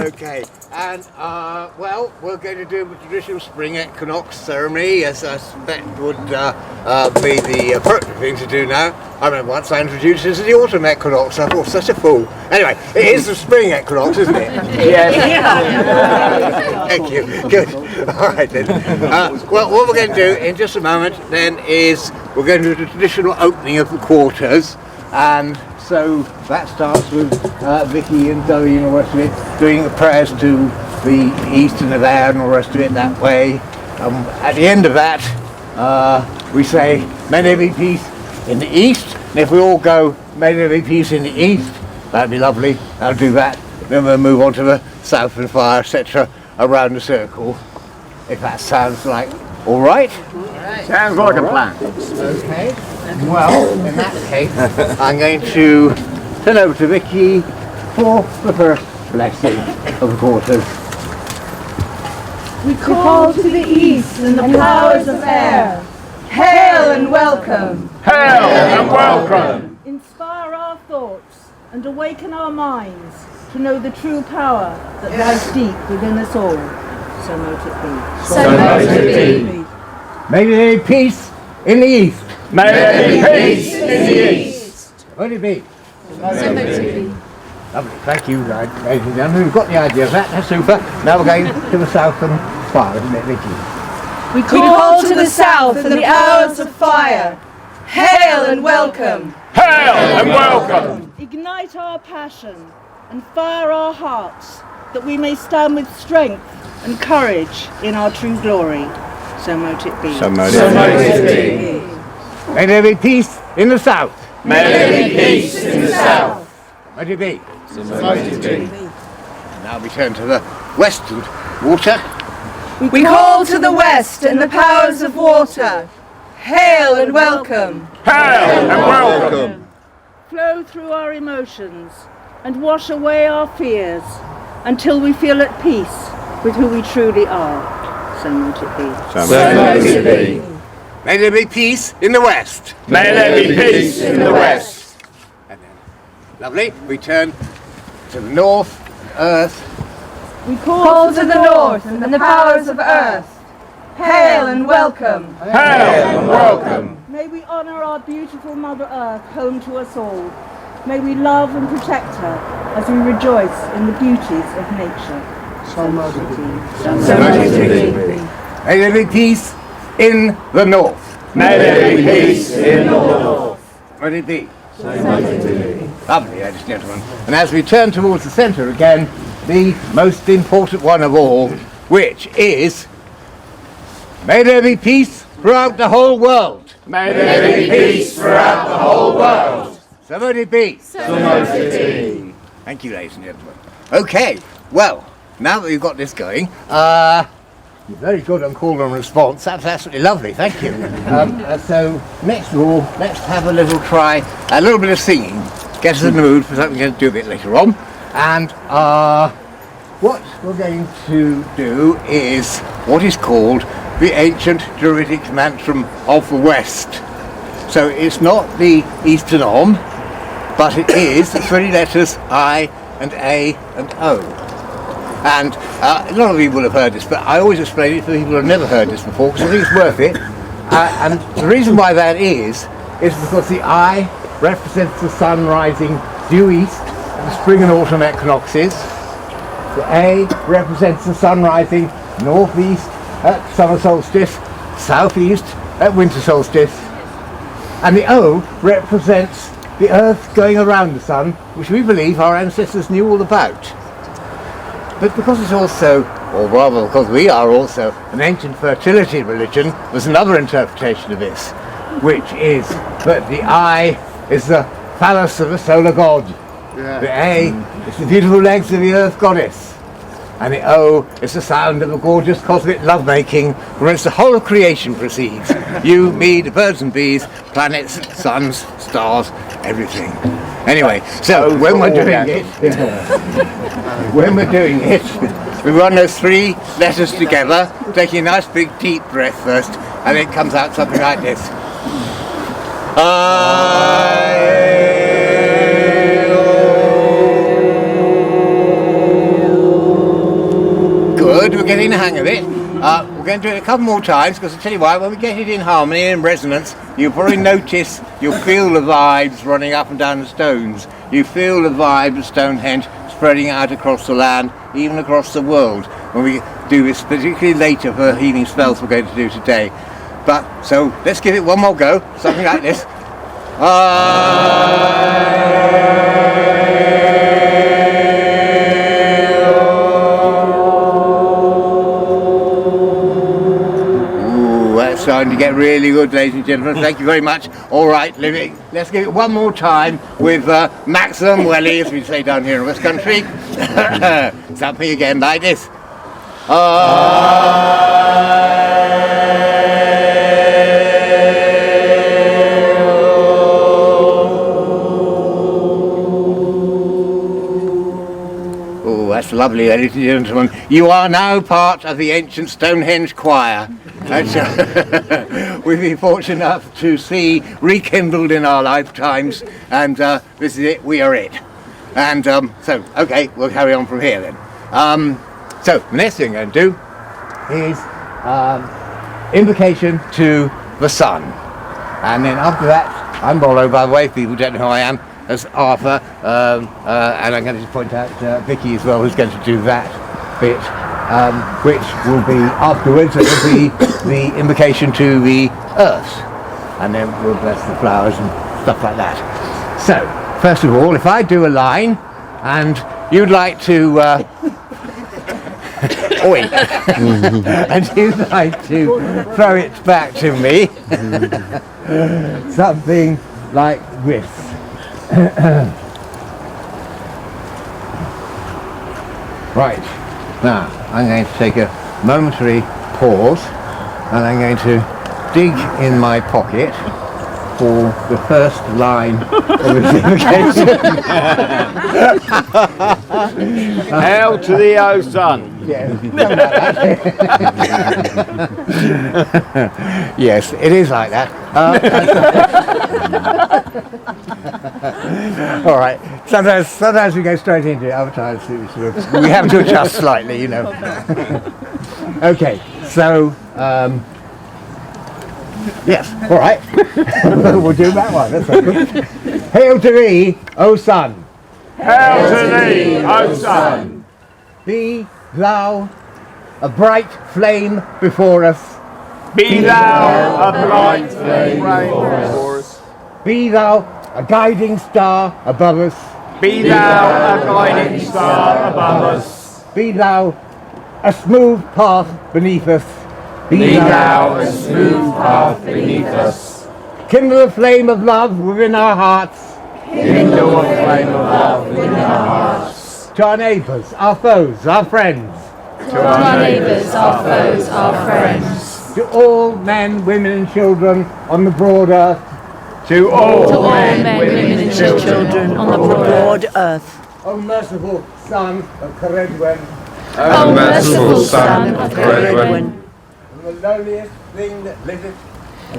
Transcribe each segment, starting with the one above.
Okay, and well, we're going to do the traditional Spring Equinox ceremony, as I suspect would be the appropriate thing to do now. I remember once I introduced it as the Autumn Equinox. I thought, such a fool. Anyway, it is the Spring Equinox, isn't it? Yes. Thank you. Good. All right then. Well, what we're going to do in just a moment then is we're going to do the traditional opening of the quarters, and so that starts with Vicky and Zoe and all the rest of it doing the prayers to the east and the there and all the rest of it that way. At the end of that, we say, may there be peace in the east. And if we all go, may there be peace in the east, that'd be lovely. I'll do that. Then we'll move on to the south and fire, etc., around the circle. If that sounds like all right. Sounds like a plan. Okay. Well, in that case, I'm going to turn over to Vicky for the first blessing of the quarters. We call to the east and the powers of air. Hail and welcome. Hail and welcome. Inspire our thoughts and awaken our minds to know the true power that lies deep within us all. So mote it be. So mote it be. May there be peace in the east. May there be peace in the east. Mote it be. So mote it be. Lovely, thank you, ladies and gentlemen. We've got the idea of that, that's super. Now we're going to the south and fire, isn't it, Vicky? We call to the south and the hours of fire. Hail and welcome. Hail and welcome. Ignite our passion and fire our hearts, that we may stand with strength and courage in our true glory. So mote it be. So mote it be. May there be peace in the south. May there be peace in the south. Mote it be. So mote it be. Now we turn to the western water. We call to the west and the powers of water. Hail and welcome. Hail and welcome. Flow through our emotions and wash away our fears until we feel at peace with who we truly are. So mote it be. So mote it be. May there be peace in the west. May there be peace in the west. And then, lovely, we turn to the north, earth. We call to the north and the powers of earth. Hail and welcome. Hail and welcome. May we honour our beautiful Mother Earth, home to us all. May we love and protect her as we rejoice in the beauties of nature. So mote it be. So mote it be. May there be peace in the north. May there be peace in the north. Mote it be. So mote it be. Lovely, ladies and gentlemen. And as we turn towards the centre again, the most important one of all, which is, may there be peace throughout the whole world. May there be peace throughout the whole world. So mote it be. So mote it be. Thank you, ladies and gentlemen. Okay, well, now that we've got this going, you're very good on call and response. That's absolutely lovely, thank you. So, next of all, let's have a little try, a little bit of singing. Get us in the mood for something we're going to do a bit later on. And what we're going to do is what is called the ancient Druidic mantram of the West. So it's not the Eastern Om, but it is the three letters I and A and O. And a lot of you will have heard this, but I always explain it for people who have never heard this before, because I think it's worth it. And the reason why that is because the I represents the sun rising due east at the spring and autumn equinoxes. The A represents the sun rising northeast at summer solstice, southeast at winter solstice. And the O represents the earth going around the sun, which we believe our ancestors knew all about. but because it's also, or rather because we are also, an ancient fertility religion, there's another interpretation of this, which is that the I is the phallus of the solar god, the A is the beautiful legs of the earth goddess, and the O is the sound of a gorgeous cosmic lovemaking from which the whole of creation proceeds. You, me, the birds and bees, planets, suns, stars, everything. Anyway, so when we're doing it, we run those 3 letters together, taking a nice big deep breath first, and it comes out something like this. Good, we're getting the hang of it. We're going to do it a couple more times, because I'll tell you why, when we get it in harmony and in resonance, you'll probably notice, you'll feel the vibes running up and down the stones. You feel the vibe of Stonehenge spreading out across the land, even across the world, when we do this, particularly later for healing spells we're going to do today. But, so, let's give it one more go, something like this. Starting to get really good, ladies and gentlemen. Thank you very much. All right, let's give it one more time with maximum welly, as we say down here in West Country. Something again like this. Oh, that's lovely, ladies and gentlemen. You are now part of the ancient Stonehenge choir. We've been fortunate enough to see rekindled in our lifetimes, and this is it, we are it. And so, okay, we'll carry on from here then. So, the next thing I'm going to do is invocation to the sun. And then after that, I'm Rollo, by the way, if people don't know who I am, as Arthur, and I'm going to just point out Vicky as well, who's going to do that bit. Which will be afterwards, it will be the invocation to the earth, and then we'll bless the flowers and stuff like that. So, first of all, if I do a line, and you'd like to, and you'd like to throw it back to me, something like this. Right. Now, I'm going to take a momentary pause, and I'm going to dig in my pocket for the first line of this invocation. Hail to the O sun. Yeah, yes, it is like that. All right. Sometimes we go straight into it. Other times we have to adjust slightly, you know. Okay. So, yes. All right. We'll do that one. That's okay. Hail to thee, O sun. Hail to thee, O sun. Be thou a bright flame before us. Be thou a bright flame before us. Be thou a guiding star above us. Be thou a guiding star above us. Be thou a smooth path beneath us. Be thou a smooth path beneath us. Kindle a flame of love within our hearts. Kindle a flame of love within our hearts. To our neighbours, our foes, our friends. To our neighbours, our foes, our friends. To all men, women and children on the broad earth. To all men, women and children on the broad earth. O merciful Son of Caredwen. O merciful Son of Caredwen. From the lowliest thing that liveth.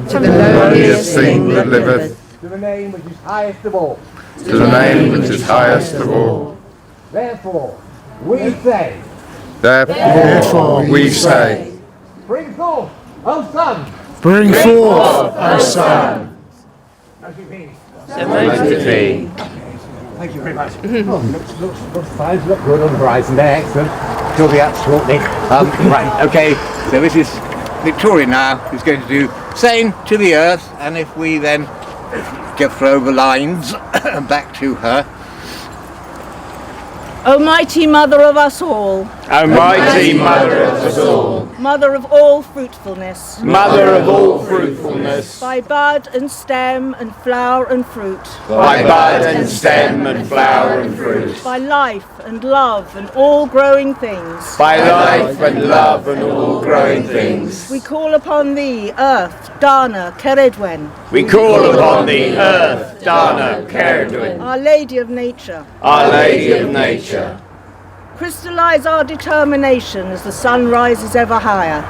To the lowliest thing that liveth. To the name which is highest of all. To the name which is highest of all. Therefore, we say. Therefore we say. Bring forth, O Son. Bring forth, O Son. As you be. So mote it be. Thank you very much. Looks fine, look good on the horizon there, excellent. She'll be up shortly. Right, okay, so this is Victoria now, who's going to do saying to the earth, and if we then throw the lines back to her. O mighty mother of us all, O mighty mother of us all, mother of all fruitfulness, mother of all fruitfulness, by bud and stem and flower and fruit, by bud and stem and flower and fruit, by life and love and all growing things, by life and love and all growing things, we call upon thee, Earth, Dana, Ceridwen, we call upon thee, Earth, Dana, Ceridwen, Our Lady of Nature. Our Lady of Nature. Crystallize our determination as the sun rises ever higher.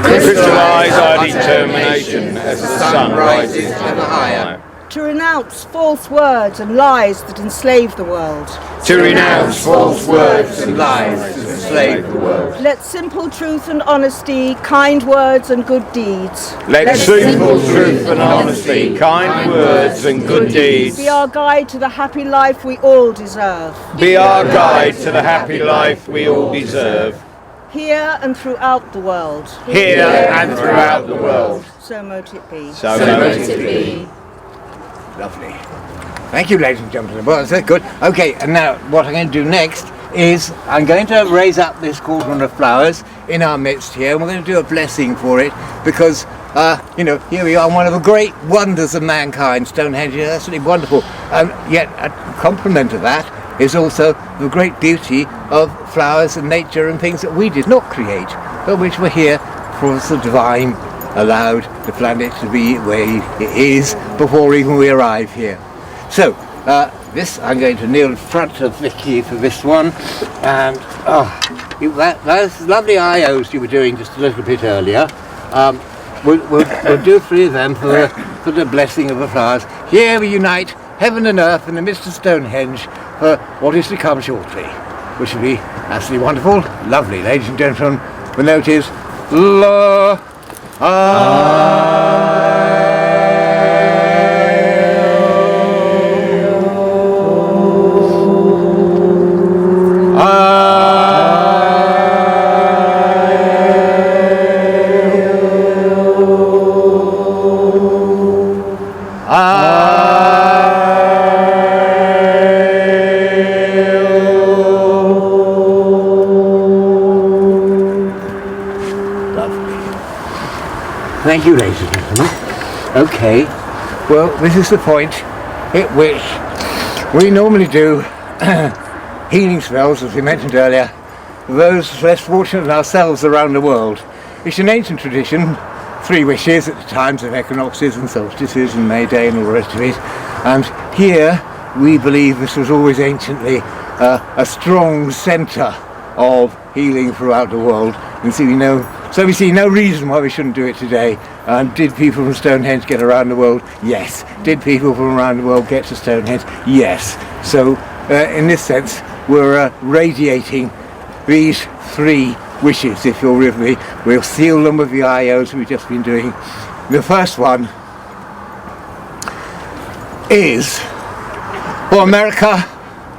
Crystallize our determination as the sun rises ever higher. To renounce false words and lies that enslave the world. To renounce false words and lies that enslave the world. Let simple truth and honesty, kind words and good deeds. Let simple truth and honesty, kind words and good deeds be our guide to the happy life we all deserve. be our guide to the happy life we all deserve, Here and throughout the world. here and throughout the world. So mote it be. So mote it be. Lovely. Thank you, ladies and gentlemen. Well, that's good. Okay, and now what I'm going to do next is I'm going to raise up this cauldron of flowers in our midst here, and we're going to do a blessing for it because, here we are, one of the great wonders of mankind, Stonehenge. It's absolutely wonderful. Yet a complement of that is also the great beauty of flowers and nature and things that we did not create, but which were here for the divine allowed the planet to be where it is before even we arrive here. So, this I'm going to kneel in front of Vicky for this one, and those lovely IOs you were doing just a little bit earlier, we'll do 3 of them for the blessing of the flowers. Here we unite heaven and earth in the midst of Stonehenge for what is to come shortly, which will be absolutely wonderful. Lovely, ladies and gentlemen. The note is La. Thank you, ladies and gentlemen. Okay, well, this is the point at which we normally do healing spells, as we mentioned earlier, for those less fortunate than ourselves around the world. It's an ancient tradition, 3 wishes at the times of equinoxes and solstices and May Day and all the rest of it. And here, we believe this was always anciently a strong centre of healing throughout the world. And so we see no reason why we shouldn't do it today. Did people from Stonehenge get around the world? Yes. Did people from around the world get to Stonehenge? Yes. So in this sense, we're radiating these 3 wishes, if you're with me. We'll seal them with the IOs we've just been doing. The first one is for America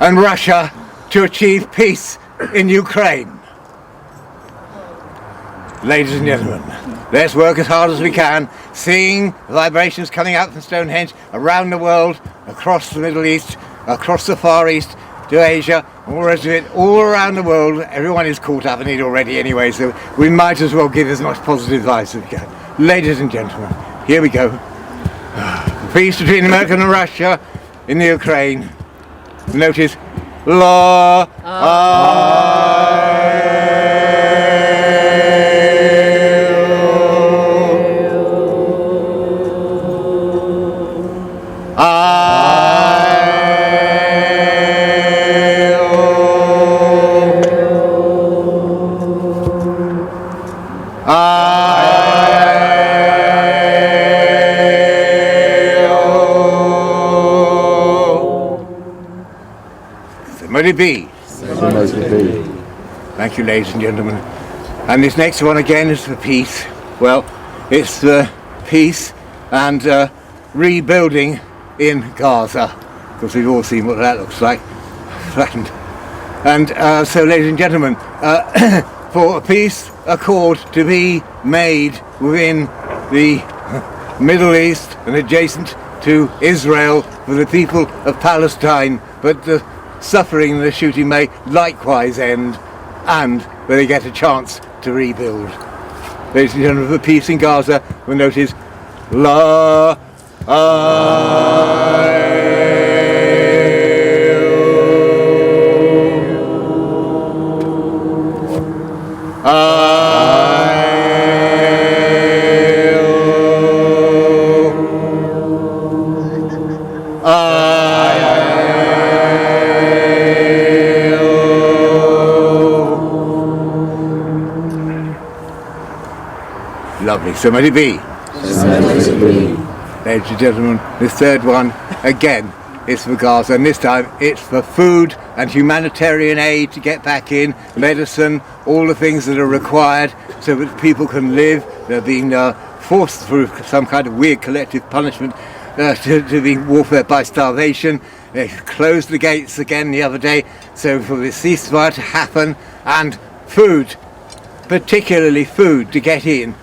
and Russia to achieve peace in Ukraine. Ladies and gentlemen, let's work as hard as we can, seeing vibrations coming out from Stonehenge around the world, across the Middle East, across the Far East, to Asia, all the rest of it, all around the world. Everyone is caught up in it already anyway, so we might as well give as much positive advice as we can. Ladies and gentlemen, here we go. Peace between America and Russia in the Ukraine. Notice, La. Let it be. Thank you, ladies and gentlemen. And this next one again is for peace. Well, it's the peace and rebuilding in Gaza, because we've all seen what that looks like. Flattened. And so, ladies and gentlemen, for a peace accord to be made within the Middle East and adjacent to Israel for the people of Palestine, but the suffering in the shooting may likewise end, and where they get a chance to rebuild. Ladies and gentlemen, for peace in Gaza, we'll notice La Lovely, so might it be. Ladies and gentlemen, this third one, again, is for Gaza, and this time it's for food and humanitarian aid to get back in, medicine, all the things that are required so that people can live. They're being forced through some kind of weird collective punishment to be warfare by starvation. They closed the gates again the other day, so for the ceasefire to happen, and food, particularly food to get in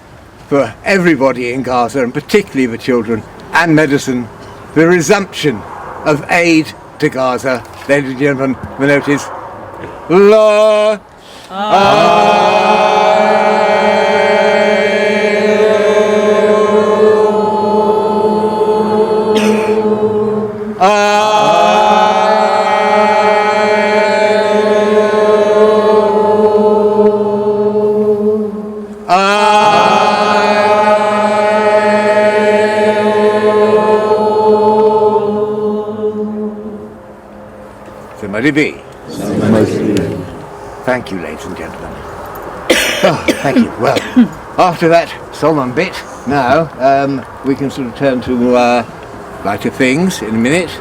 for everybody in Gaza, and particularly the children, and medicine, the resumption of aid to Gaza. Ladies and gentlemen, the note is La Might it be? Thank you, ladies and gentlemen. Oh, thank you. Well, after that solemn bit, now we can sort of turn to lighter things in a minute.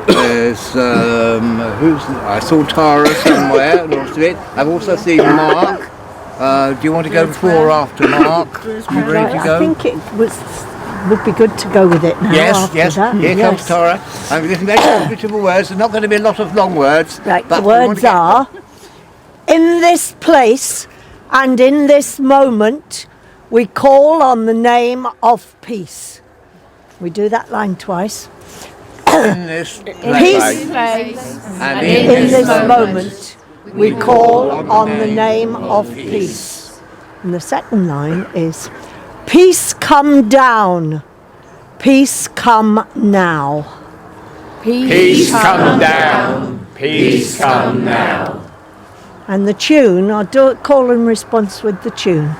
There's I saw Tara somewhere, and of it. I've also seen Mark. Do you want to go before or after Mark? You ready to go? I think it would be good to go with it now. Yes. That. Here comes Tara. I'm going to make some beautiful words. There's not going to be a lot of long words. Right, but the words are, in this place and in this moment, we call on the name of peace. We do that line twice. In this Peace and in this moment, we call on the name of peace. And the second line is, peace come down, peace come now. Peace come down, peace come now. And the tune, I'll do it call and response with the tune.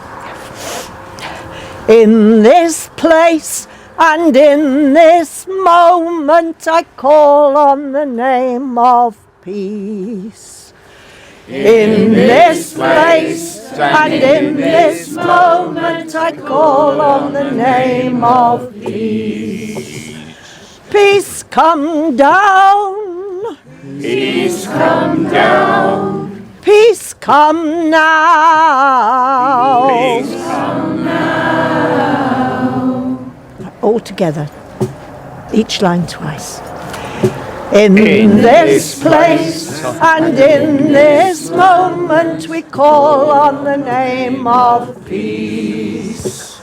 In this place and in this moment, I call on the name of peace. In this place and in this moment, I call on the name of peace. Peace come down. Peace come down. Peace come now. Peace come now. All together. Each line twice. In this place and in this moment, we call on the name of peace.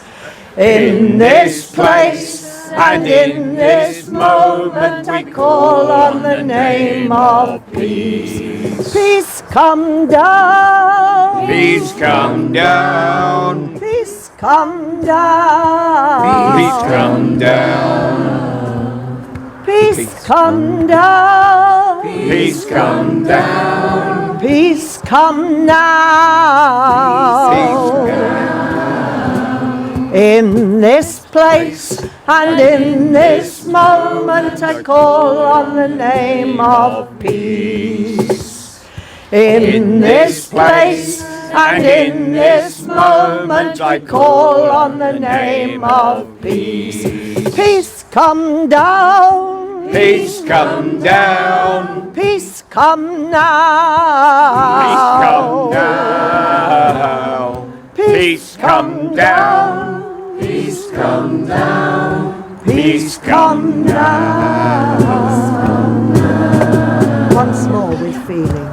In this place and in this moment, I call on the name of peace. Peace come down. Peace come down. Peace come down. Peace come down. Peace come down. Peace come down. Peace come now. In this place and in this moment, I call on the name of peace. In this place and in this moment, I call on the name of peace. Peace come down. Peace come down. Peace come now. Peace come down. Peace come down. Peace come down. Once more with feeling.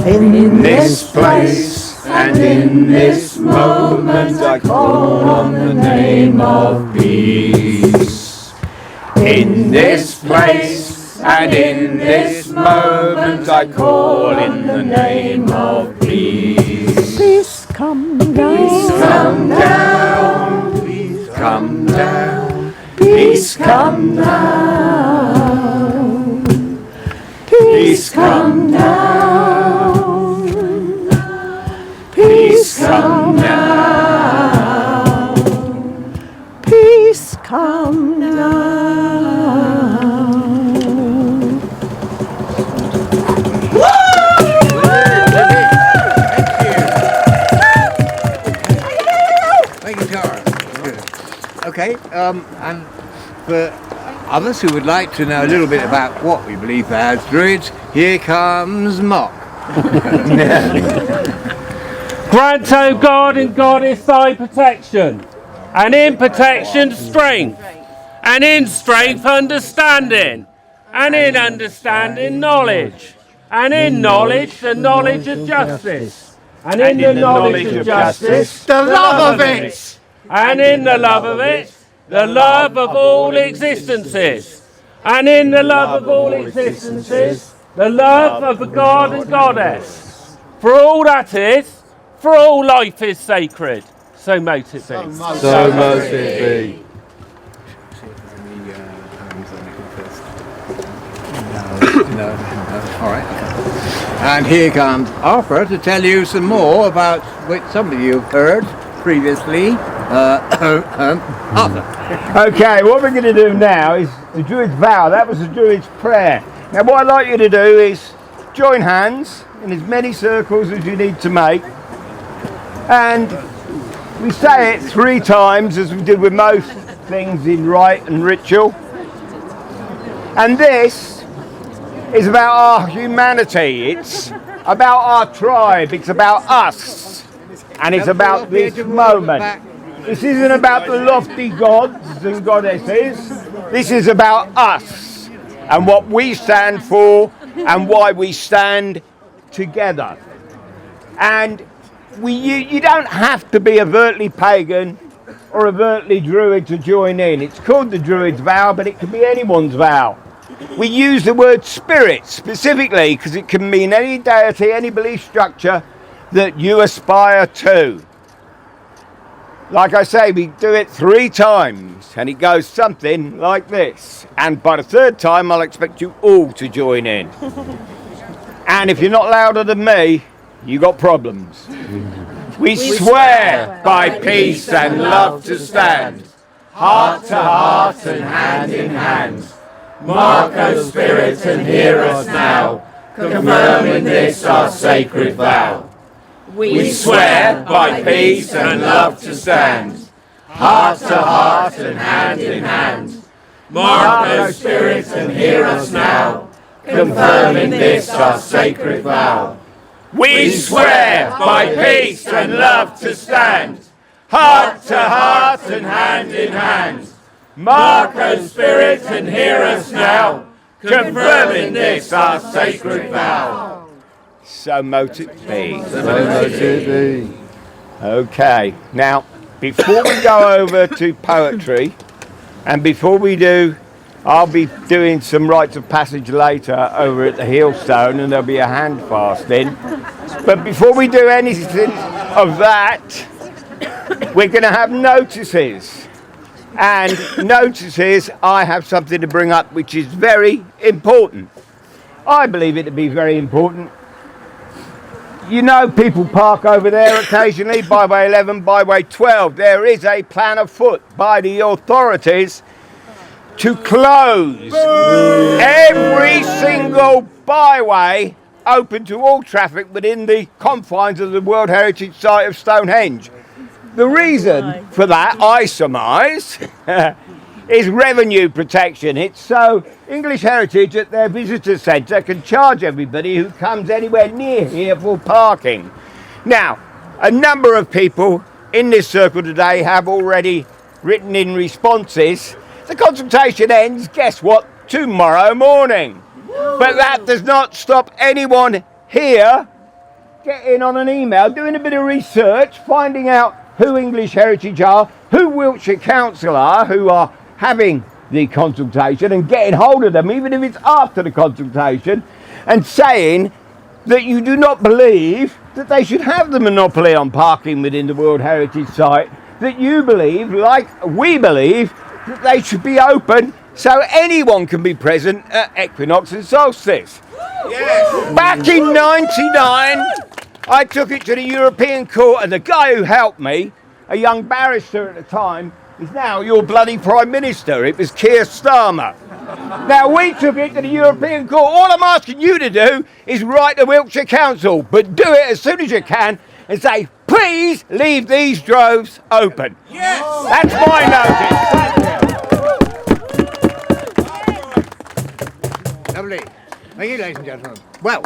In this place and in this moment, I call on the name of peace. In this place And in this moment I call in the name of peace. Peace come down. Peace come down. Peace come down. Peace come down. Peace come down. Peace come down. Peace come down. Thank you, Tara. Good. Okay, and for others who would like to know a little bit about what we believe as Druids, here comes Mark. Grant, O God and Goddess, thy protection, and in protection strength, and in strength understanding, and in understanding knowledge, and in knowledge the knowledge of justice, and in the knowledge of justice The love of it! and in the love of it the love of all existences, and in the love of all existences the love of the God and Goddess. For all that is, for all life is sacred, so mote it be. So must it be. No. All right. And here comes Arthur to tell you some more about which some of you have heard previously. Arthur. Okay, what we're going to do now is the Druid's vow. That was the Druid's prayer. Now what I'd like you to do is join hands in as many circles as you need to make. And we say it 3 times as we did with most things in rite and ritual. And this is about our humanity. It's about our tribe. It's about us. And it's about this moment. This isn't about the lofty gods and goddesses. This is about us and what we stand for and why we stand together. And you don't have to be overtly pagan or overtly Druid to join in. It's called the Druid's vow, but it can be anyone's vow. We use the word spirit specifically because it can mean any deity, any belief structure that you aspire to. Like I say, we do it 3 times and it goes something like this. And by the 3rd time, I'll expect you all to join in. And if you're not louder than me, you got problems. We swear by peace and love to stand, heart to heart and hand in hand. Mark, O Spirit, and hear us now, confirming this our sacred vow. We swear by peace and love to stand, heart to heart and hand in hand. Mark, O Spirit, and hear us now, confirming this our sacred vow. We swear by peace and love to stand, heart to heart and hand in hand. Mark, O Spirit, and hear us now, confirming this our sacred vow. So mote it be. So mote it be. Okay, now before we go over to poetry, and before we do, I'll be doing some rites of passage later over at the Heelstone, and there'll be a hand fasting. But before we do anything of that, we're going to have notices. And notices, I have something to bring up which is very important. I believe it to be very important. You know, people park over there occasionally, byway 11, byway 12. There is a plan afoot by the authorities to close every single byway open to all traffic within the confines of the World Heritage Site of Stonehenge. The reason for that, I surmise, is revenue protection. It's so English Heritage at their visitor centre can charge everybody who comes anywhere near here for parking. Now, a number of people in this circle today have already written in responses. The consultation ends, guess what, tomorrow morning. But that does not stop anyone here getting on an email, doing a bit of research, finding out who English Heritage are, who Wiltshire Council are, who are having the consultation and getting hold of them, even if it's after the consultation, and saying that you do not believe that they should have the monopoly on parking within the World Heritage Site, that you believe, like we believe, that they should be open so anyone can be present at equinox and solstice. Yes. Back in '99, I took it to the European Court, and the guy who helped me, a young barrister at the time, is now your bloody Prime Minister. It was Keir Starmer. Now, we took it to the European Court. All I'm asking you to do is write to Wiltshire Council, but do it as soon as you can and say, please leave these droves open. Yes! That's my notice. Lovely. Thank you, ladies and gentlemen. Well,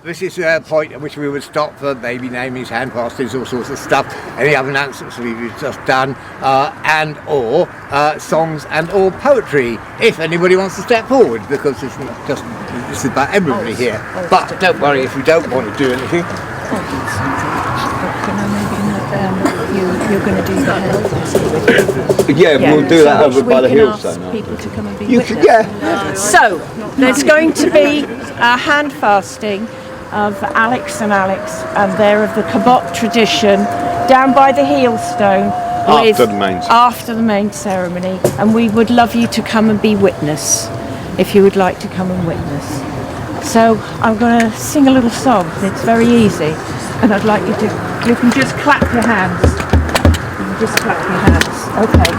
this is a point at which we would stop for baby namings, hand passings, all sorts of stuff, any other announcements we've just done, and or songs and or poetry, if anybody wants to step forward, because this is about everybody here. But don't worry if you don't want to do anything. You're going to do that. Yeah, we'll do that over by the hills. People to come and be You with could, us. yeah. So, there's going to be a hand fasting of Alex, and they're of the Cabot tradition, down by the Heelstone. After the main ceremony. And we would love you to come and be witness, if you would like to come and witness. So, I'm going to sing a little song. It's very easy. And I'd like you can just clap your hands. Just clap your hands. Okay.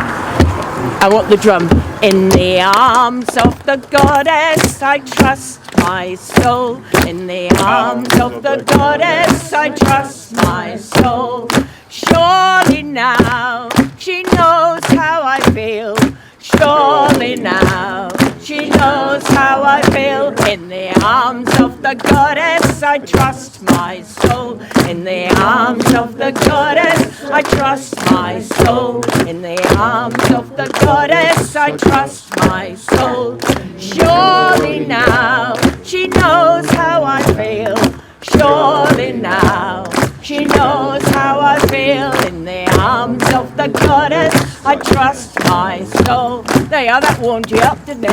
I want the drum. In the arms of the goddess I trust my soul. In the arms of the goddess I trust my soul. Surely now she knows how I feel. Surely now she knows how I feel. In the arms of the goddess I trust my soul. In the arms of the goddess I trust my soul. In the arms of the goddess I trust my soul. Surely now she knows how I feel. Surely now she knows how I feel. In the arms of the goddess I trust my soul. There you are, that warmed you up, didn't it?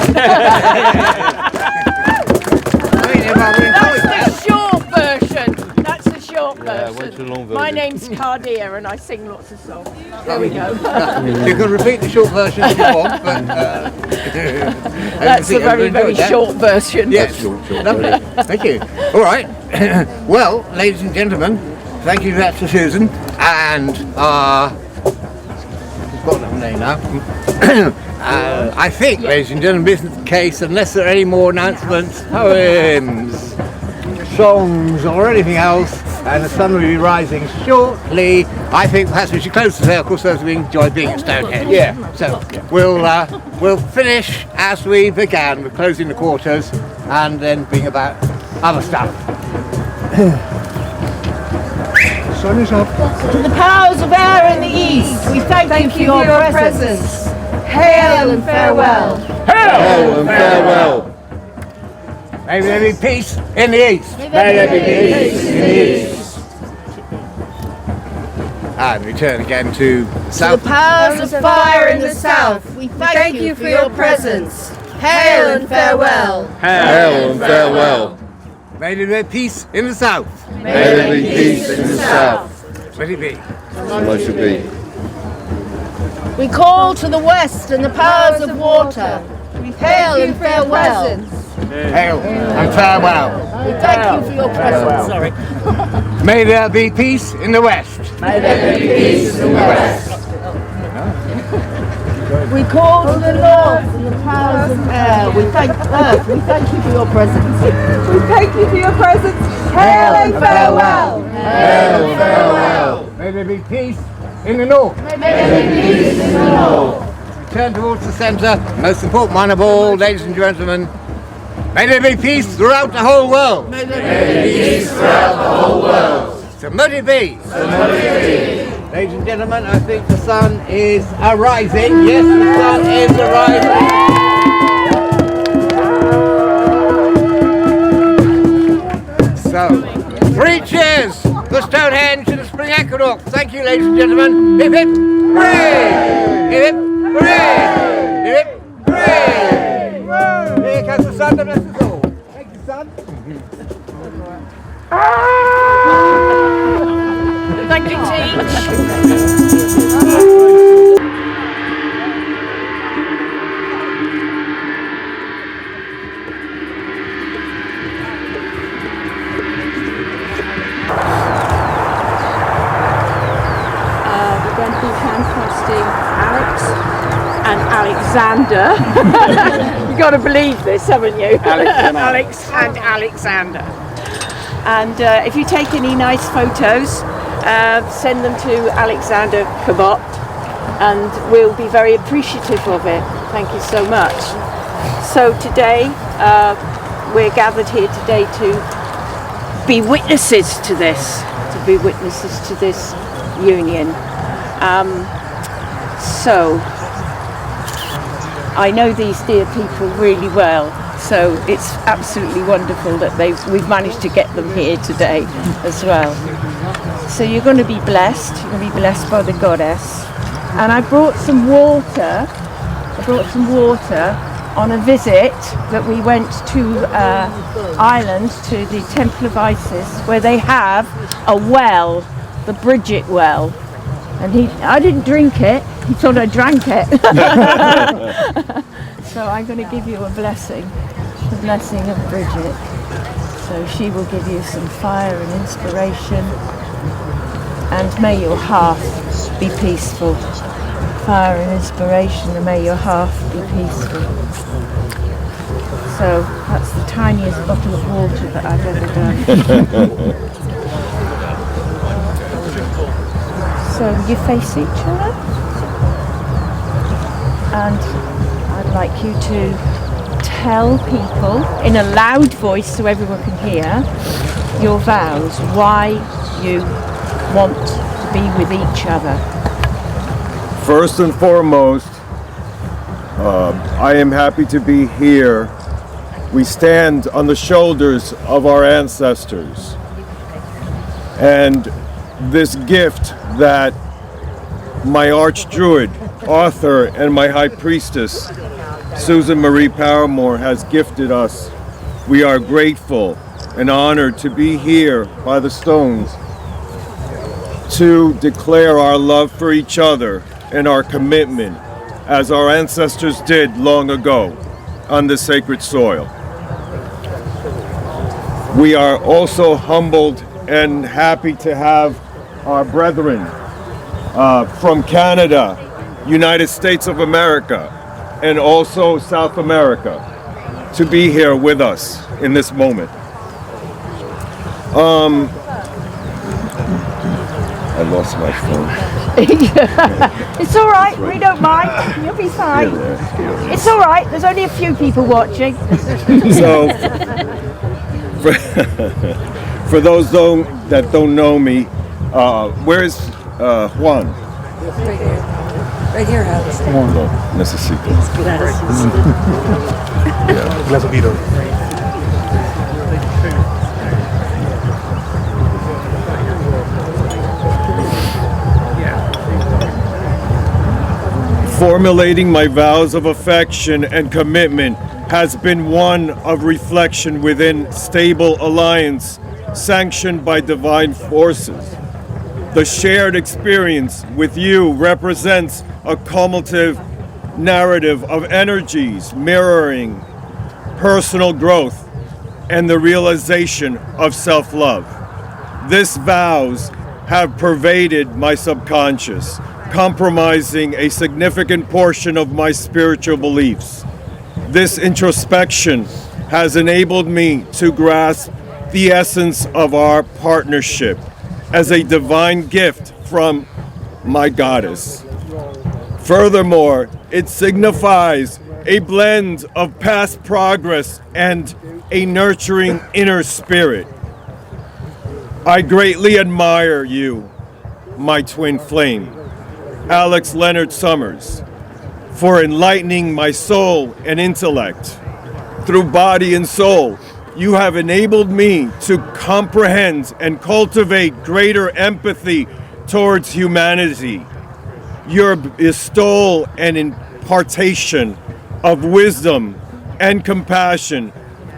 That's the short version. That's the short version. My name's Cardia and I sing lots of songs. There we go. You can repeat the short version if you want, but that's a very, very short version. Yes, lovely. Thank you. All right. Well, ladies and gentlemen, thank you to Susan and I've got that name now. I think, ladies and gentlemen, this is the case, unless there are any more announcements, poems, songs, or anything else, and the sun will be rising shortly. I think perhaps we should close the circle so as we enjoy being at Stonehenge. Yeah. So we'll finish as we began, with closing the quarters and then being about other stuff. Sun is up. To the powers of air in the east, we thank you for your presence. Hail and farewell. Hail and farewell. May there be peace in the east. May there be peace in the east. And we turn again to To south. the powers of fire in the south, we thank you for your presence. Hail and farewell. Hail and farewell. May there be peace in the south. May there be peace in the south. Let it be. Let it be. We call to the west and the powers of water. Hail and farewell. Hail and farewell. We thank you for your presence. Sorry. May there be peace in the west. May there be peace in the west. We call to the north and the powers of air. We thank earth. We thank you for your presence. We thank you for your presence. Hail and farewell. Hail and farewell. May there be peace in the north. May there be peace in the north. Turn towards the centre. Most important one of all, ladies and gentlemen. May there be peace throughout the whole world. May there be peace throughout the whole world. So let it be. So let it be. Ladies and gentlemen, I think the sun is arising. Yes, the sun is arising. So, 3 cheers for Stonehenge and the Spring Equinox. Thank you, ladies and gentlemen. Hip hip hooray! Hip hip hooray! Hip hip Alexander. You've got to believe this, haven't you? Alex and Alexander. And if you take any nice photos, send them to Alexander Cabot, and we'll be very appreciative of it. Thank you so much. So today, we're gathered here today to be witnesses to this, union. So I know these dear people really well, so it's absolutely wonderful that we've managed to get them here today as well. So you're going to be blessed. You're going to be blessed by the goddess. And I brought some water. On a visit that we went to Ireland, to the Temple of Isis, where they have a well, the Bridget well. And I didn't drink it, he thought I drank it. So I'm going to give you a blessing, the blessing of Bridget. So she will give you some fire and inspiration. And may your hearth be peaceful. Fire and inspiration, and may your hearth be peaceful. So that's the tiniest bottle of water that I've ever done. So you face each other, and I'd like you to tell people in a loud voice so everyone can hear your vows, why you want to be with each other. First and foremost, I am happy to be here. We stand on the shoulders of our ancestors. And this gift that my archdruid, author, and my high priestess, Susan Marie Paramore, has gifted us, we are grateful and honored to be here by the stones to declare our love for each other and our commitment, as our ancestors did long ago on this sacred soil. We are also humbled and happy to have our brethren from Canada, United States of America, and also South America to be here with us in this moment. I lost my phone. It's all right, we don't mind. You'll be fine. It's all right, there's only a few people watching. So, for those that don't know me, where's Juan? Right here, Alex. No, necesito. Formulating my vows of affection and commitment has been one of reflection within stable alliance sanctioned by divine forces. The shared experience with you represents a cumulative narrative of energies mirroring personal growth and the realization of self-love. These vows have pervaded my subconscious, compromising a significant portion of my spiritual beliefs. This introspection has enabled me to grasp the essence of our partnership as a divine gift from my goddess. Furthermore, it signifies a blend of past progress and a nurturing inner spirit. I greatly admire you, my twin flame, Alex Leonard Summers, for enlightening my soul and intellect. Through body and soul, you have enabled me to comprehend and cultivate greater empathy towards humanity. Your bestowal and impartation of wisdom and compassion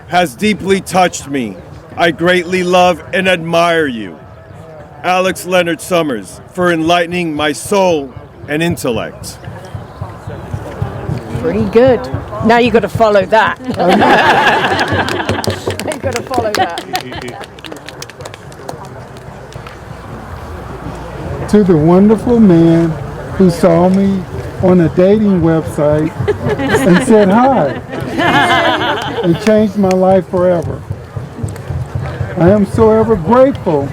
has deeply touched me. I greatly love and admire you, Alex Leonard Summers, for enlightening my soul and intellect. Pretty good. Now you've got to follow that. You've got to follow that. To the wonderful man who saw me on a dating website and said hi and changed my life forever. I am so ever grateful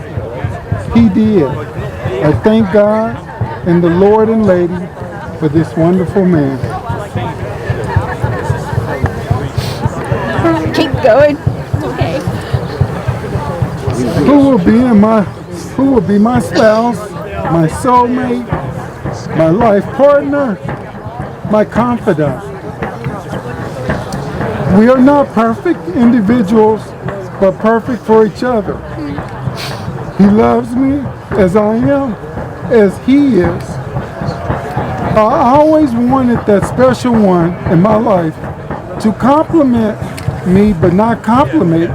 he did. I thank God and the Lord and Lady for this wonderful man. Keep going. Who will be my spouse, my soulmate, my life partner, my confidant. We are not perfect individuals, but perfect for each other. He loves me as I am, as he is. I always wanted that special one in my life to compliment me, but not complicate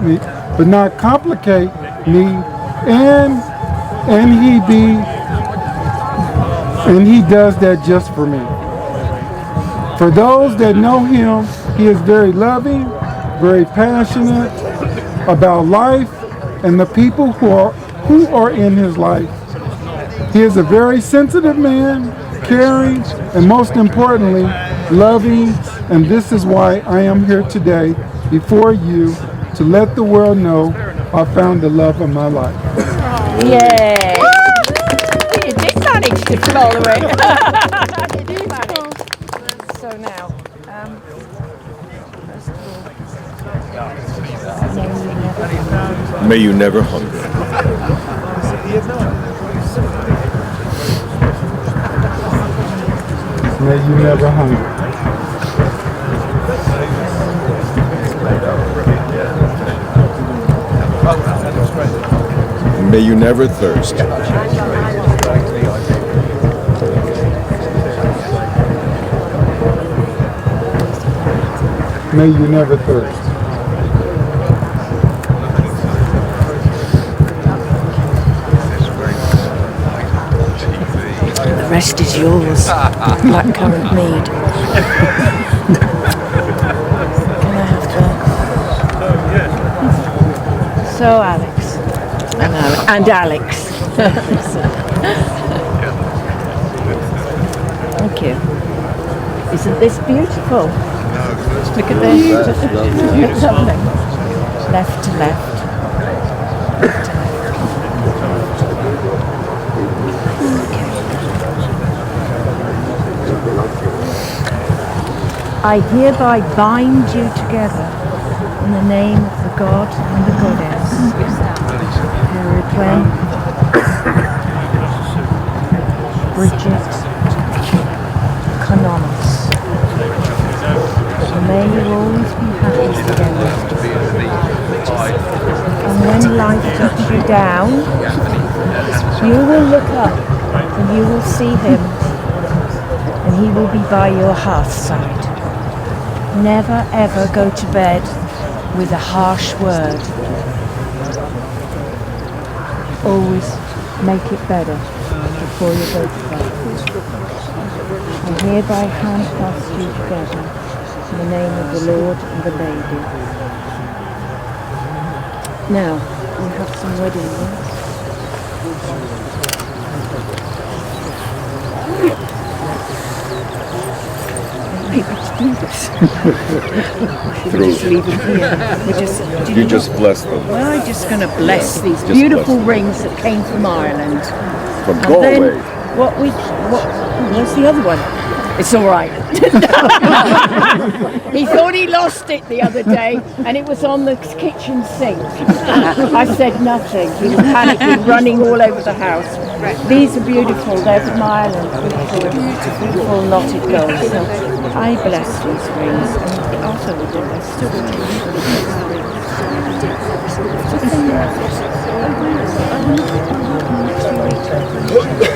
me, and he does that just for me. For those that know him, he is very loving, very passionate about life and the people who are in his life. He is a very sensitive man, caring, and most importantly, loving, and this is why I am here today before you to let the world know I found the love of my life. Yay! You did manage to follow it. You did manage. So now, first of all, May you never hunger. May you never hunger. May you never thirst. May you never thirst. The rest is yours. Blackcurrant mead. Can I have that? so Alex. And Alex. Thank you. Isn't this beautiful? Look at this. It's lovely. Left to left. Left to left. I hereby bind you together in the name of the God and the Goddess. Periplen, Bridget, Canonos. May you always be happy together. And when life takes you down, you will look up and you will see him, and he will be by your hearthside. Never ever go to bed with a harsh word. Always make it better before you go to bed. I hereby handclasp you together in the name of the Lord and the Lady. Now, we have some wedding rings. Maybe to do this. Should we just leave them here? You just bless them. Well, I'm just going to bless these beautiful rings that came from Ireland. From And Galway. then where's the other one? It's all right. He thought he lost it the other day, and it was on the kitchen sink. I said nothing. He was panicking, running all over the house. These are beautiful. They're from Ireland. Beautiful knotted gold. So I bless these rings, and also with the rest of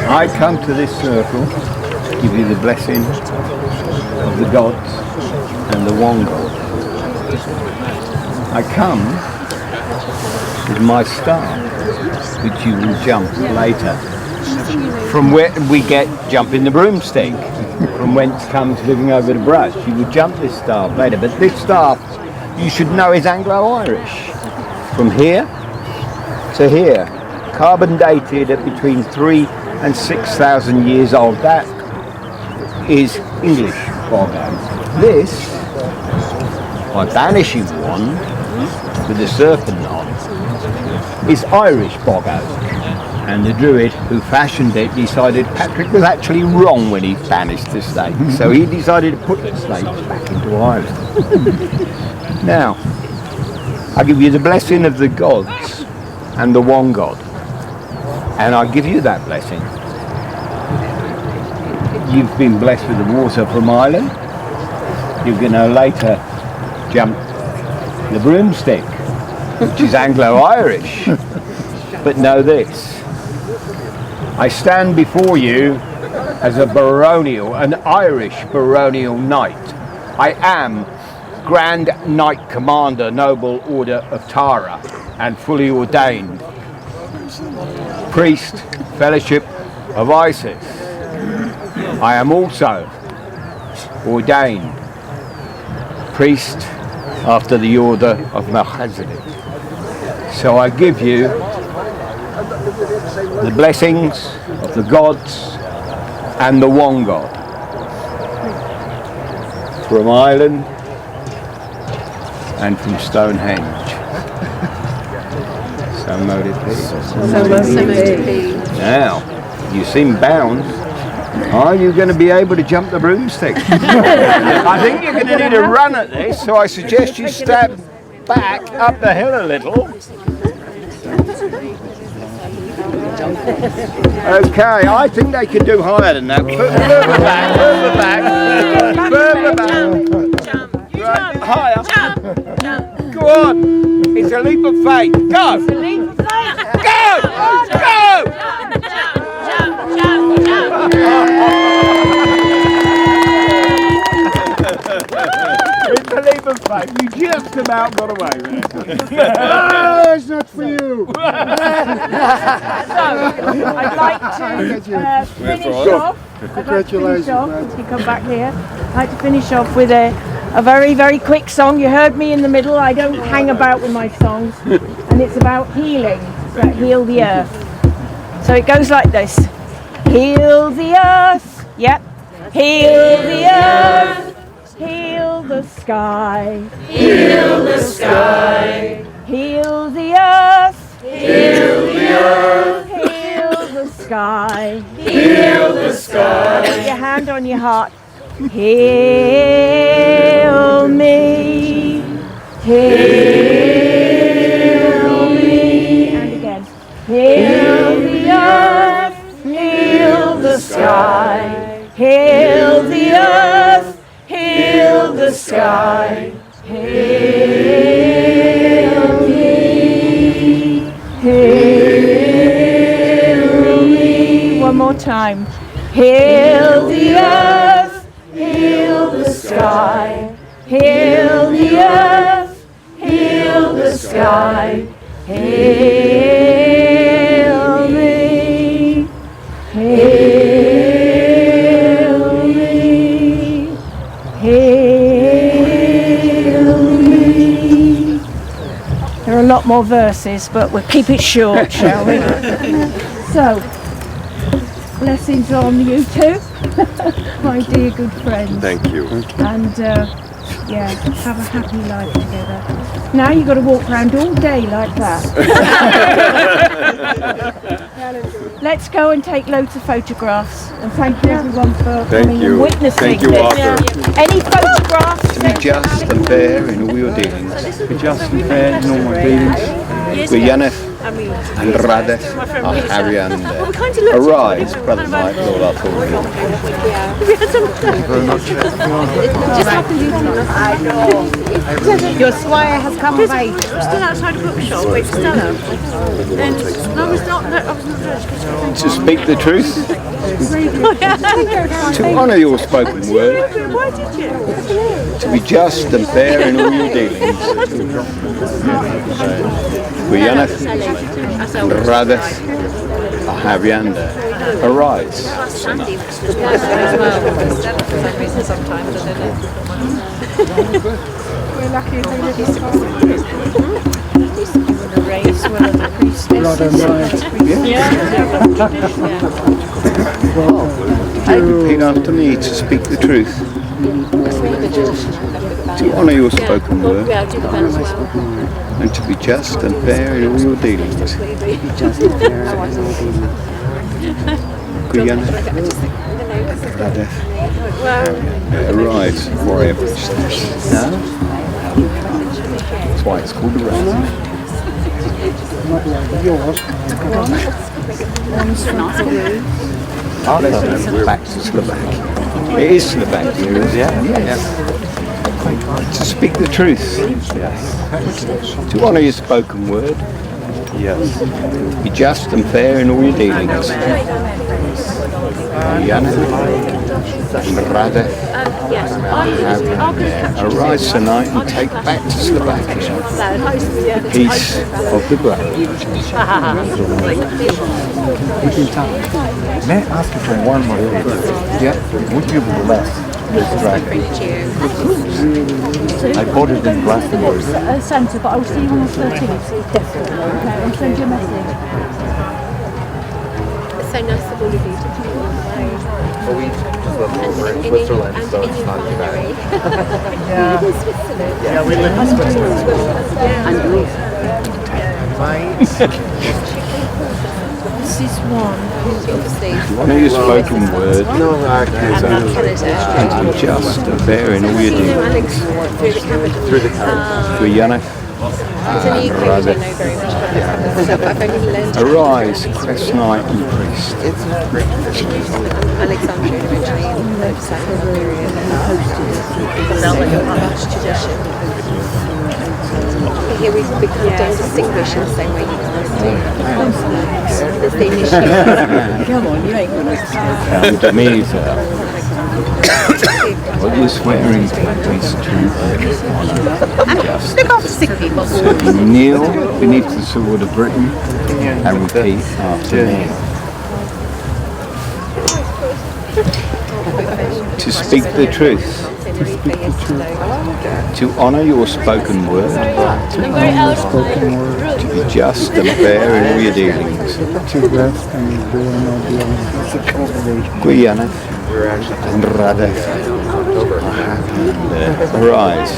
I come to this circle to give you the blessing of the gods and the one god. I come with my star, which you will jump later. From where we get jumping the broomstick, from whence comes living over the brush. You will jump this star later, but this star you should know is Anglo-Irish. From here to here, carbon dated at between 3,000 and 6,000 years old. That is English bog oak. This, by banishing one with the serpent on, is Irish bog oak. And the Druid who fashioned it decided Patrick was actually wrong when he banished the snake. So he decided to put the snakes back into Ireland. Now, I give you the blessing of the gods and the one God. And I give you that blessing. You've been blessed with the water from Ireland. You're going to later jump the broomstick, which is Anglo-Irish. But know this, I stand before you as a baronial, an Irish baronial knight. I am Grand Knight Commander, Noble Order of Tara, and fully ordained priest, Fellowship of Isis. I am also ordained priest after the order of Melchizedek. So I give you the blessings of the gods and the one God from Ireland and from Stonehenge. So mote it be. So mote it be. Now, you seem bound. Are you going to be able to jump the broomstick? I think you're going to need a run at this, so I suggest you step back up the hill a little. Okay, I think they can do higher than that. Further back, further back. Right, higher. Go on. It's a leap of faith. Go. Go. Go. It's a leap of faith. You just about got away with it. It's not for you. So, I'd like to finish off. Congratulations, If you come back here, I'd like to finish off with a very, very quick song. You heard me in the middle. I don't hang about with my songs. And it's about healing. It's about heal the earth. So it goes like this. Heal the earth. Yep. Heal the earth. Heal the sky. Heal the sky. Heal the earth. Heal the earth. Heal the sky. Heal the sky. Put your hand on your heart. Heal me. Heal me. And again. Heal the earth. Heal the sky. Heal the earth. Heal the sky. Heal me. Heal me. One more time. Heal the earth. Heal the sky. Heal the earth. Heal the sky. Heal me. Heal me. Heal me. There are a lot more verses, but we'll keep it short, shall we? So, blessings on you two, my dear good friends. Thank you. And yeah, have a happy life together. Now you've got to walk around all day like that. Let's go and take loads of photographs. And thank you everyone for coming and witnessing Thank you, this. Arthur. Any photographs? Be just and fair in all your dealings. Be just and fair in all my dealings. Gwyanneth and Radeth are Harry and Arise, brother Mike, Lord Arthur. Your squire has come of age. We're still outside a bookshop, wait for Stella. And I was not To speak the truth, to honour your spoken word, Why did you? to be just and fair in all your dealings. Gwyanneth and Radeth are Harry and Arise. We're lucky if they live in Brother Mike. Yeah. Repeat after me. To speak the truth. To honour your spoken word. And to be just and fair in all your dealings. Guyana. Arise, warrior priestess. That's why it's called the Rise. Back to Slovakia. It is Slovakia, isn't it? Yeah. To speak the truth. Yes. To honour your spoken word. Yes. Be just and fair in all your dealings. Arise tonight and take back to Slovakia the peace of the brotherhood. May I ask you for one more favor? Yeah. Would you bless this dragon? I bought it in Glastonbury. Santa, but I'll see you on the 13th. Definitely. Okay, I'll send you a message. It's so nice of all of you to come all the way. Well, we just live over in Switzerland, so it's not too bad. Yeah. You live in Switzerland? Yeah, we live in Switzerland. This is one who's obviously... Honour your spoken word. No, I can't. And to be just and fair in all your dealings. Through the camera. Guyana. It's a new coach, I know very much about myself. I've only learned Arise, quest knight and priest. Alexandria originally in the Second period. Much tradition. Here we've don't distinguish in the same way you guys do. There's the initiative. Come on, you ain't gonna And Demeter. What you're swearing to is truth, honour, and justice. Look after sick people. So kneel beneath the sword of Britain and repeat after me. To speak the truth. To honour your spoken word. To be just and fair in all your dealings. Guyana and Rada. Arise.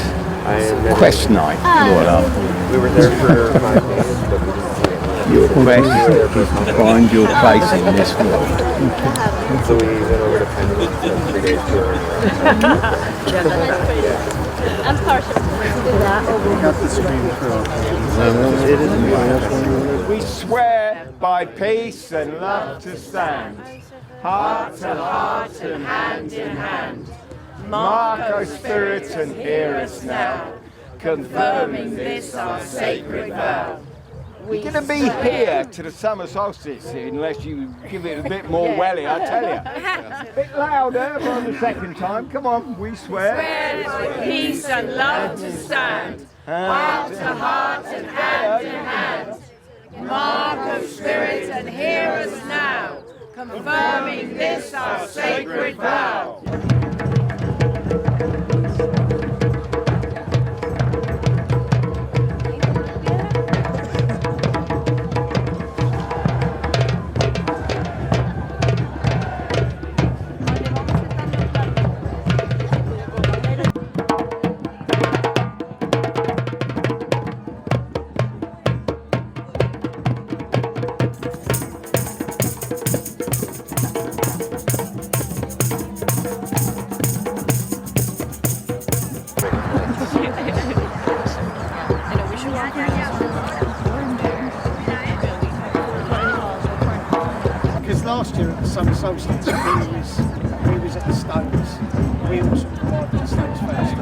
Quest night, Lord up. We were there for 5 days, but Your quest is to find your place in this world. so we went over to Penrith for 3 days tour. I'm partial to that. We got the screen through. We swear by peace and love to stand, heart to heart and hand in hand. Mark our spirits and hear us now, confirming this our sacred vow. We're going to be here to the summer solstice unless you give it a bit more welly, I tell you. A bit louder for the second time. Come on, we swear. Swear by peace and love to stand, heart to heart and hand in hand. Mark of spirit and hear us now, confirming this our sacred vow. Because last year at the summer solstice, we was at the Stones. We all sort of arrived at the Stones first.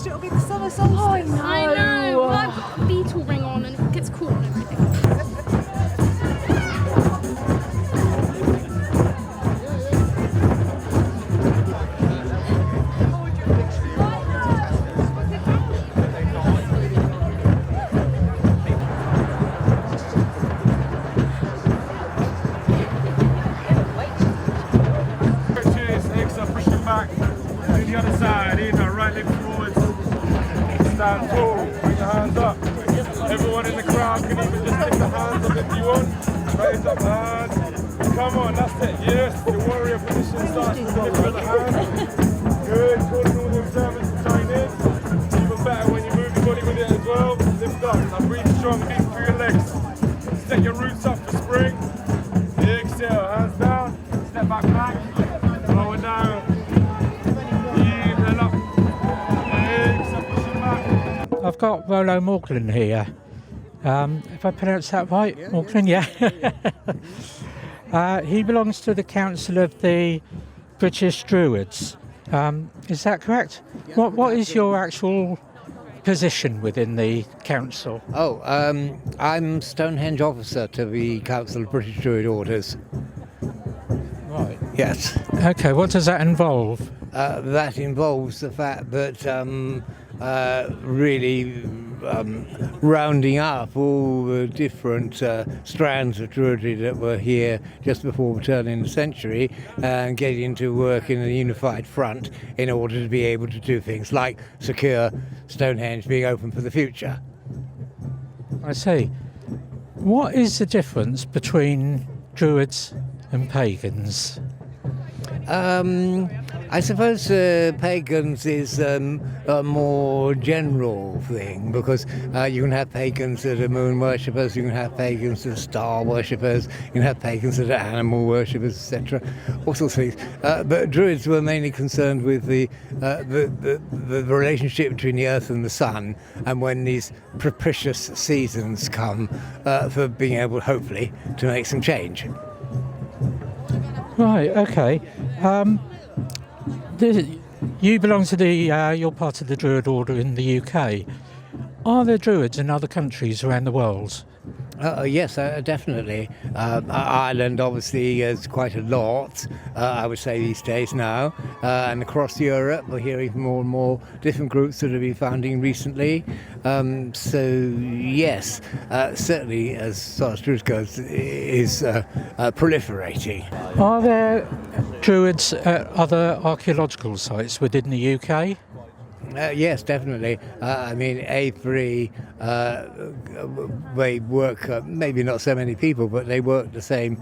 next year it'll be the summer solstice. Oh, I know. Well, I've got a beetle ring on and it gets caught and everything. The other side, in our right leg forwards, stand tall, bring your hands up. Everyone in the crowd can even just take the hands up if you want. Raise up hands. Come on, that's it. Yes, the warrior position starts with the lift of the hands. Good, calling all the observers to join in. Even better when you move your body with it as well. Lift up, now breathe strong, deep through your legs. Set your roots up for spring. Exhale, hands down, step back plank, lower down. I've got Rollo Morgan here. If I pronounce that right, yeah, Morgan, yeah. He belongs to the Council of the British Druids. Is that correct? Yeah, what is your actual position within the council? Oh, I'm Stonehenge officer to the Council of British Druid Orders. Right. Yes. Okay, what does that involve? That involves the fact that really rounding up all the different strands of Druidry that were here just before the turn in the century and getting to work in a unified front in order to be able to do things like secure Stonehenge being open for the future. I see. What is the difference between Druids and Pagans? I suppose pagans is a more general thing because you can have pagans that are moon worshippers, you can have pagans that are star worshippers, you can have pagans that are animal worshippers, etc. All sorts of things. But Druids were mainly concerned with the relationship between the earth and the sun, and when these propitious seasons come for being able, hopefully, to make some change. Right, okay. You belong to you're part of the Druid Order in the UK. Are there Druids in other countries around the world? Yes, definitely. Ireland obviously is quite a lot, I would say, these days now. And across Europe, we're hearing more and more different groups that have been founding recently. So, yes, certainly, as far as Druids goes, is proliferating. Are there Druids at other archaeological sites within the UK? Yes, definitely. I mean, Avery, they work, maybe not so many people, but they work the same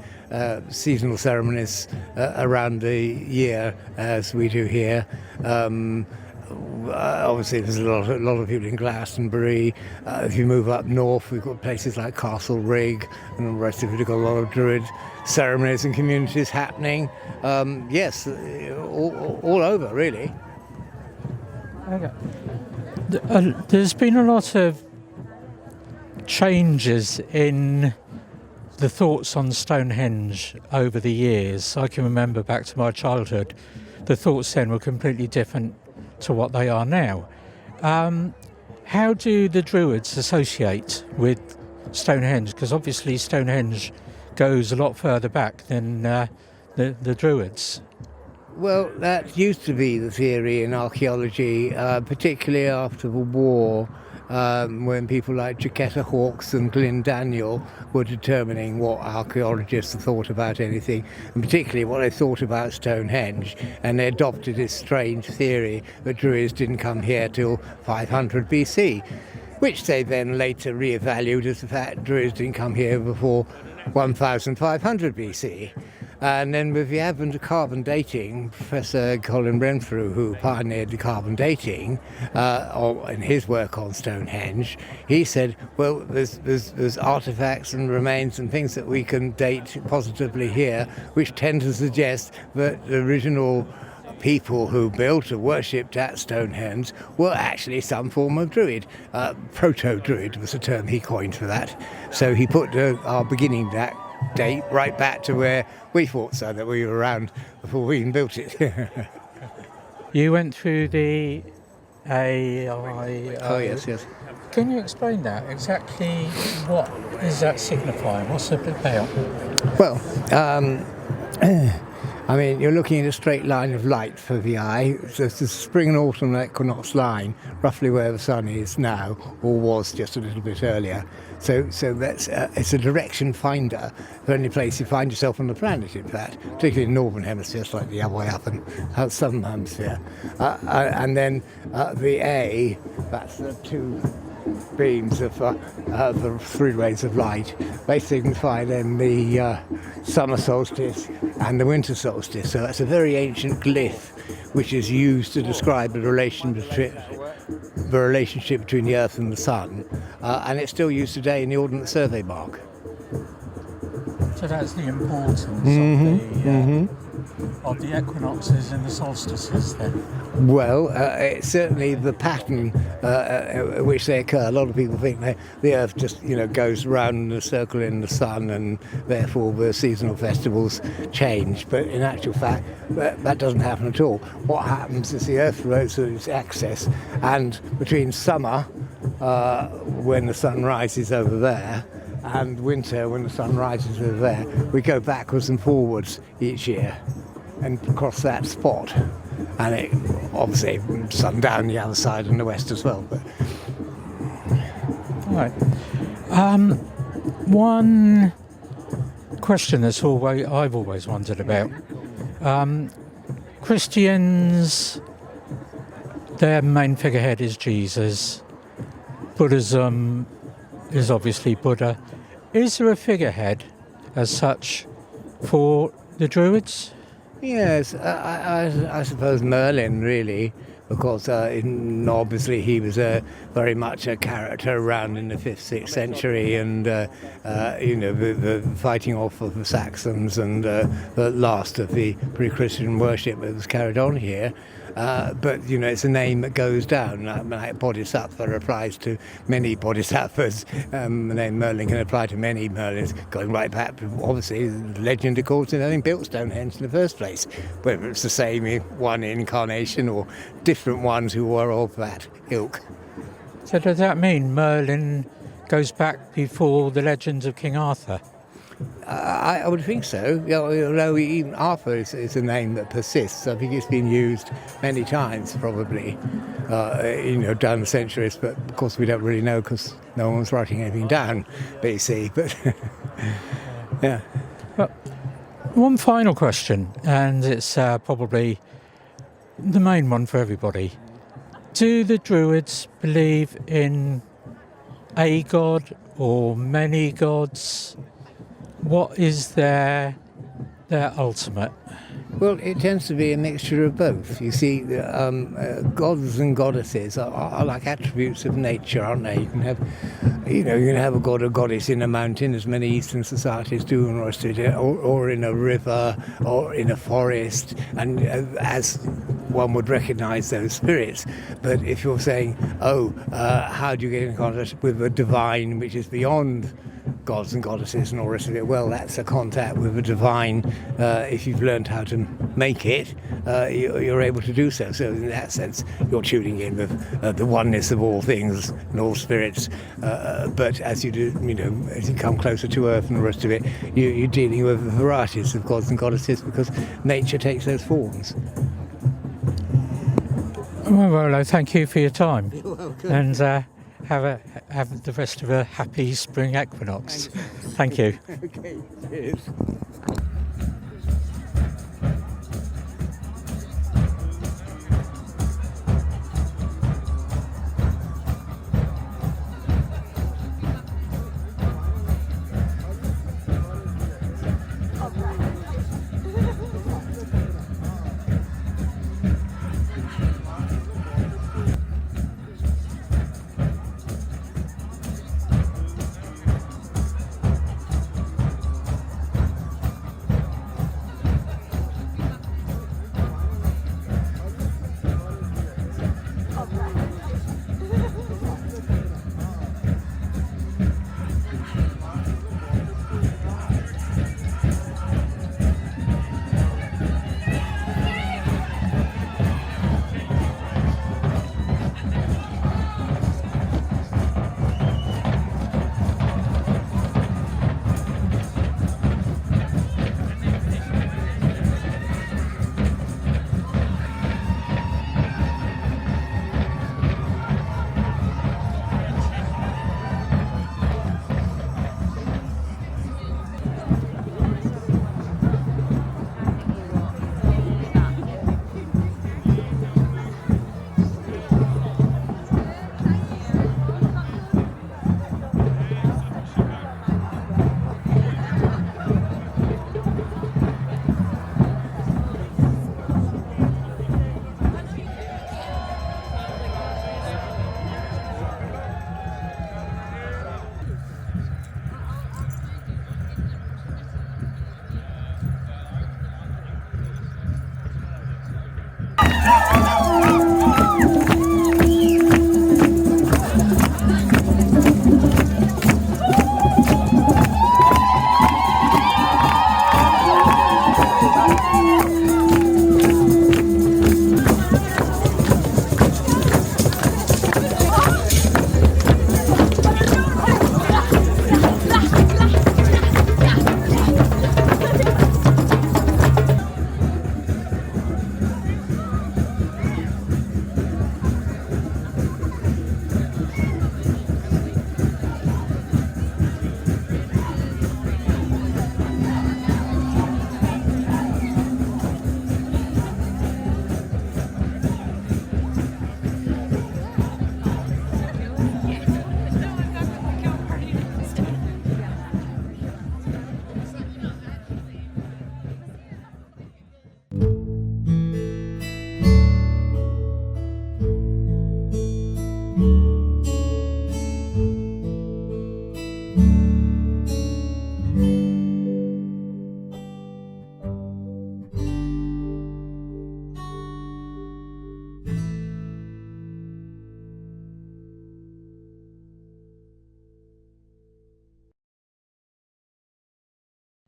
seasonal ceremonies around the year as we do here. Obviously, there's a lot of people in Glastonbury. If you move up north, we've got places like Castle Rigg, and the rest of it, we've got a lot of Druid ceremonies and communities happening. Yes, all over, really. Okay. There's been a lot of changes in the thoughts on Stonehenge over the years. I can remember back to my childhood, the thoughts then were completely different to what they are now. How do the Druids associate with Stonehenge? Because obviously Stonehenge goes a lot further back than the Druids. Well, that used to be the theory in archaeology, particularly after the war, when people like Chiquetta Hawkes and Glyn Daniel were determining what archaeologists thought about anything, and particularly what they thought about Stonehenge, and they adopted this strange theory that Druids didn't come here till 500 BC, which they then later re-evaluated as the fact Druids didn't come here before 1500 BC. And then with the advent of carbon dating, Professor Colin Renfrew, who pioneered the carbon dating in his work on Stonehenge, he said, well, there's artifacts and remains and things that we can date positively here, which tend to suggest that the original people who built or worshipped at Stonehenge were actually some form of Druid. Proto-Druid was the term he coined for that. So he put our beginning date right back to where we thought so, that we were around before we even built it. You went through the A-I-O. Oh, yes, yes. Can you explain that? Exactly what is that signifying? What's it about? Well, I mean, you're looking at a straight line of light for the eye. So it's the spring and autumn equinox line, roughly where the sun is now, or was just a little bit earlier. So that's it's a direction finder for any place you find yourself on the planet, in fact, particularly in the northern hemisphere, slightly the other way up in the southern hemisphere. And then the A, that's the two beams of the three rays of light. They signify then the summer solstice and the winter solstice. So that's a very ancient glyph which is used to describe the relationship between the Earth and the Sun, and it's still used today in the Ordnance Survey mark. So that's the importance of the equinoxes and the solstices then? Well, it's certainly the pattern in which they occur. A lot of people think that the Earth just, goes round in a circle in the sun, and therefore the seasonal festivals change. But in actual fact, that doesn't happen at all. What happens is the Earth rotates its axis, and between summer, when the sun rises over there, and winter, when the sun rises over there, we go backwards and forwards each year and cross that spot. And it obviously sundown the other side and the west as well. But right. One question that's I've always wondered about. Christians, their main figurehead is Jesus. Buddhism is obviously Buddha. Is there a figurehead as such for the Druids? yes, I suppose Merlin, really, because obviously he was very much a character around in the 5th, 6th century, and the fighting off of the Saxons and the last of the pre-Christian worship that was carried on here. But it's a name that goes down. Like Bodhisattva applies to many bodhisattvas. The name Merlin can apply to many Merlins, going right back. Obviously, the legend of course is having built Stonehenge in the first place. Whether it's the same one incarnation or different ones who were of that ilk. So does that mean Merlin goes back before the legends of King Arthur? I would think so. Although even Arthur is a name that persists. I think it's been used many times, probably, down the centuries. But of course, we don't really know because no one's writing anything down, BC. But yeah. Well, one final question, and it's probably the main one for everybody. Do the Druids believe in a god or many gods? What is their ultimate? Well, it tends to be a mixture of both. You see, gods and goddesses are like attributes of nature, aren't they? You can have a god or goddess in a mountain, as many Eastern societies do, or in a river, or in a forest, and as one would recognise those spirits. But if you're saying, how do you get in contact with the divine, which is beyond gods and goddesses and all the rest of it? Well, that's a contact with the divine. If you've learned how to make it, you're able to do so. So in that sense, you're tuning in with the oneness of all things and all spirits. But as you do, as you come closer to Earth and the rest of it, you're dealing with varieties of gods and goddesses because nature takes those forms. Well, thank you for your time. You're welcome. And have the rest of a happy spring equinox. Thank you. Okay, cheers.